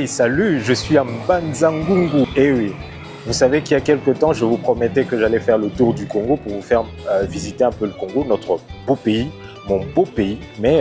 Hey, salut, je suis à Mbanza-Ngungu. Eh oui, vous savez qu'il y a quelques temps, je vous promettais que j'allais faire le tour du Congo pour vous faire visiter un peu le Congo, notre beau pays, mon beau pays. Mais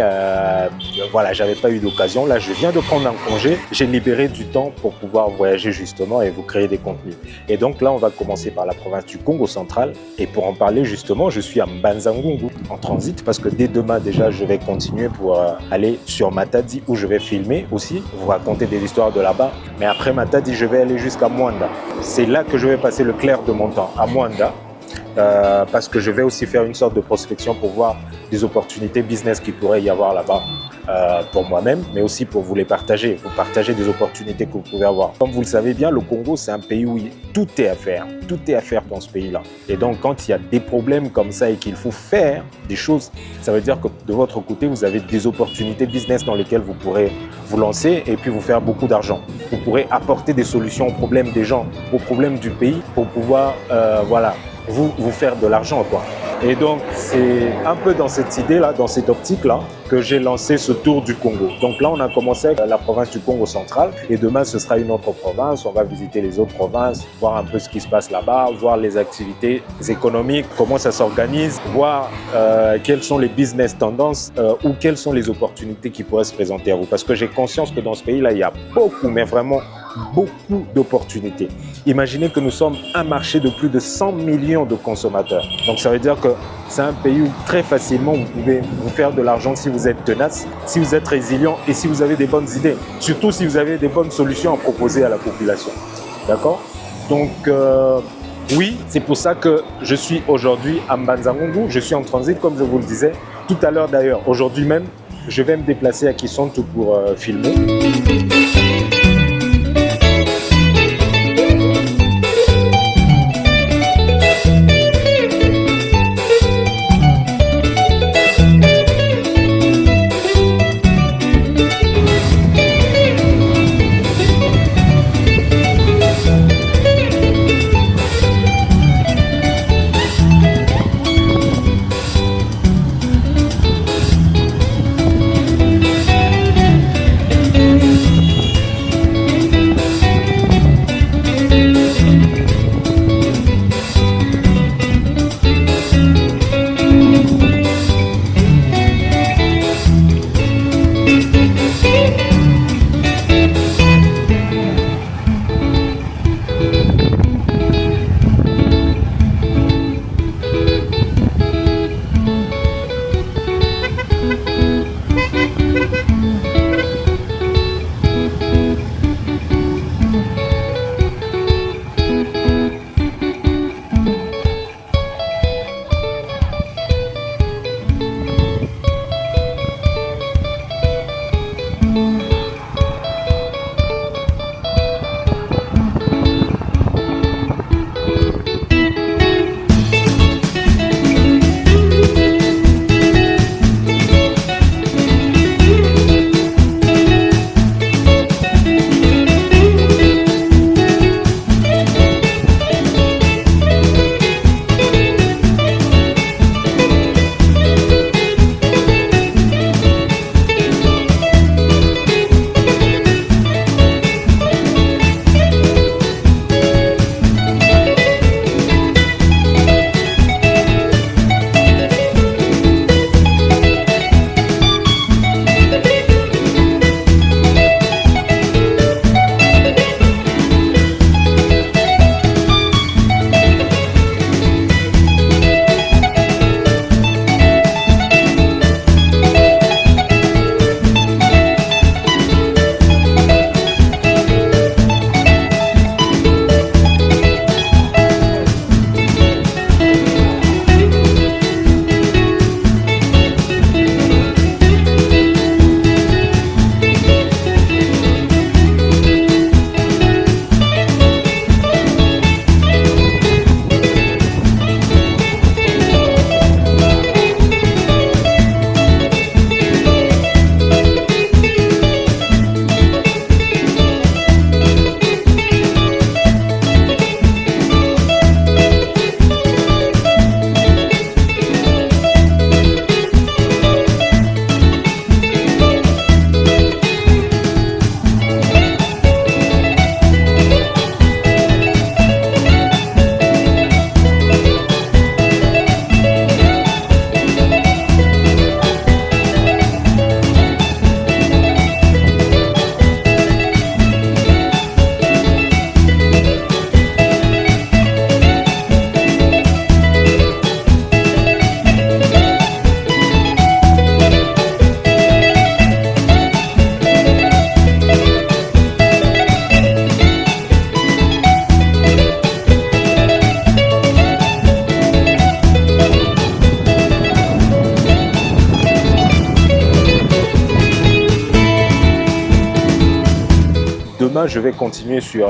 voilà, j'avais pas eu d'occasion. Là, je viens de prendre un congé. J'ai libéré du temps pour pouvoir voyager justement et vous créer des contenus. Et donc là, on va commencer par la province du Congo central. Et pour en parler justement, je suis à Mbanza-Ngungu en transit parce que dès demain déjà, je vais continuer pour aller sur Matadi où je vais filmer aussi, vous raconter des histoires de là-bas. Mais après Matadi, je vais aller jusqu'à Mwanda. C'est là que je vais passer le clair de mon temps, à Mwanda. Parce que je vais aussi faire une sorte de prospection pour voir des opportunités business qu'il pourrait y avoir là-bas pour moi-même, mais aussi pour vous les partager, vous partager des opportunités que vous pouvez avoir. Comme vous le savez bien, le Congo, c'est un pays où tout est à faire dans ce pays-là. Et donc, quand il y a des problèmes comme ça et qu'il faut faire des choses, ça veut dire que de votre côté, vous avez des opportunités business dans lesquelles vous pourrez vous lancer et puis vous faire beaucoup d'argent. Vous pourrez apporter des solutions aux problèmes des gens, aux problèmes du pays pour pouvoir, voilà, vous faire de l'argent, quoi. Et donc, c'est un peu dans cette idée-là, dans cette optique-là, que j'ai lancé ce tour du Congo. Donc là, on a commencé avec la province du Congo central et demain, ce sera une autre province. On va visiter les autres provinces, voir un peu ce qui se passe là-bas, voir les activités économiques, comment ça s'organise, voir quelles sont les business tendances ou quelles sont les opportunités qui pourraient se présenter à vous. Parce que j'ai conscience que dans ce pays-là, il y a beaucoup, mais vraiment beaucoup d'opportunités. Imaginez que nous sommes un marché de plus de 100 millions de consommateurs. Donc ça veut dire que c'est un pays où très facilement vous pouvez vous faire de l'argent si vous êtes tenace, si vous êtes résilient et si vous avez des bonnes idées. Surtout si vous avez des bonnes solutions à proposer à la population. D'accord ? Donc oui, c'est pour ça que je suis aujourd'hui à Mbanza-Ngungu. Je suis en transit comme je vous le disais tout à l'heure d'ailleurs. Aujourd'hui même, je vais me déplacer à Kisontou pour filmer. demain, je vais continuer sur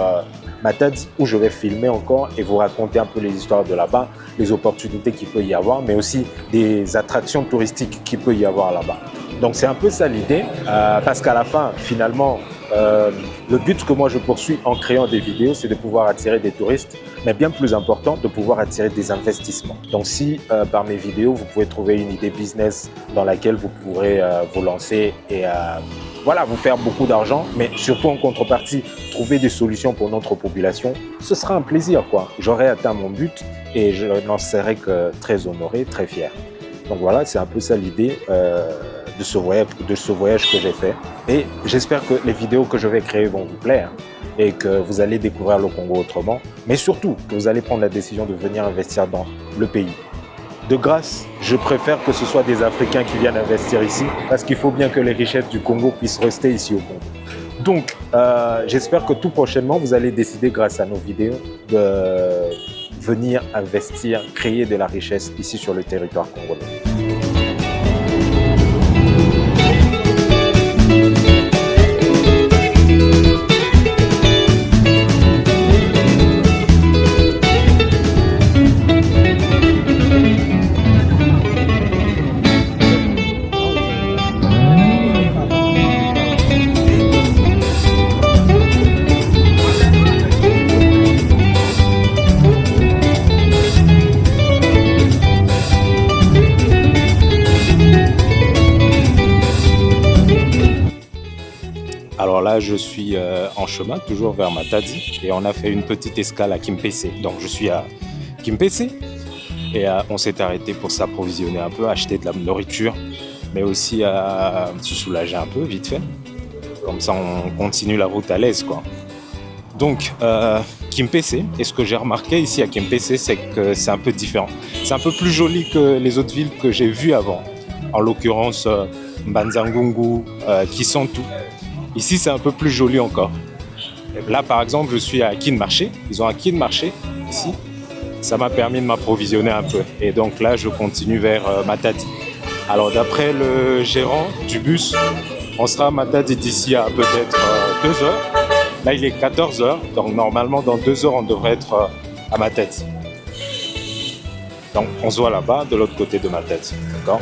Matadi où je vais filmer encore et vous raconter un peu les histoires de là-bas, les opportunités qu'il peut y avoir, mais aussi des attractions touristiques qu'il peut y avoir là-bas. Donc c'est un peu ça l'idée, parce qu'à la fin, finalement, le but que moi je poursuis en créant des vidéos, c'est de pouvoir attirer des touristes, mais bien plus important, de pouvoir attirer des investissements. Donc si par mes vidéos, vous pouvez trouver une idée business dans laquelle vous pourrez vous lancer et voilà, vous faire beaucoup d'argent, mais surtout en contrepartie, trouver des solutions pour notre population, ce sera un plaisir, quoi. J'aurai atteint mon but et je n'en serai que très honoré, très fier. Donc voilà, c'est un peu ça l'idée de ce voyage que j'ai fait. Et j'espère que les vidéos que je vais créer vont vous plaire et que vous allez découvrir le Congo autrement, mais surtout que vous allez prendre la décision de venir investir dans le pays. De grâce, je préfère que ce soit des Africains qui viennent investir ici parce qu'il faut bien que les richesses du Congo puissent rester ici au Congo. Donc, j'espère que tout prochainement, vous allez décider grâce à nos vidéos de venir investir, créer de la richesse ici sur le territoire congolais. Alors là, je suis en chemin, toujours vers Matadi, et on a fait une petite escale à Kimpese. Donc je suis à Kimpese, et on s'est arrêté pour s'approvisionner un peu, acheter de la nourriture, mais aussi à se soulager un peu, vite fait. Comme ça, on continue la route à l'aise, quoi. Donc, Kimpese, et ce que j'ai remarqué ici à Kimpese, c'est que c'est un peu différent. C'est un peu plus joli que les autres villes que j'ai vues avant. En l'occurrence, Mbanza-Ngungu, Kisantu. Ici, c'est un peu plus joli encore. Là, par exemple, je suis à Kinmarché. Ils ont un Kinmarché ici. Ça m'a permis de m'approvisionner un peu. Et donc là, je continue vers Matadi. Alors, d'après le gérant du bus, on sera à Matadi d'ici à peut-être 2 heures. Là, il est 14 heures. Donc, normalement, dans 2 heures, on devrait être à Matadi. Donc, on se voit là-bas, de l'autre côté de Matadi. D'accord ?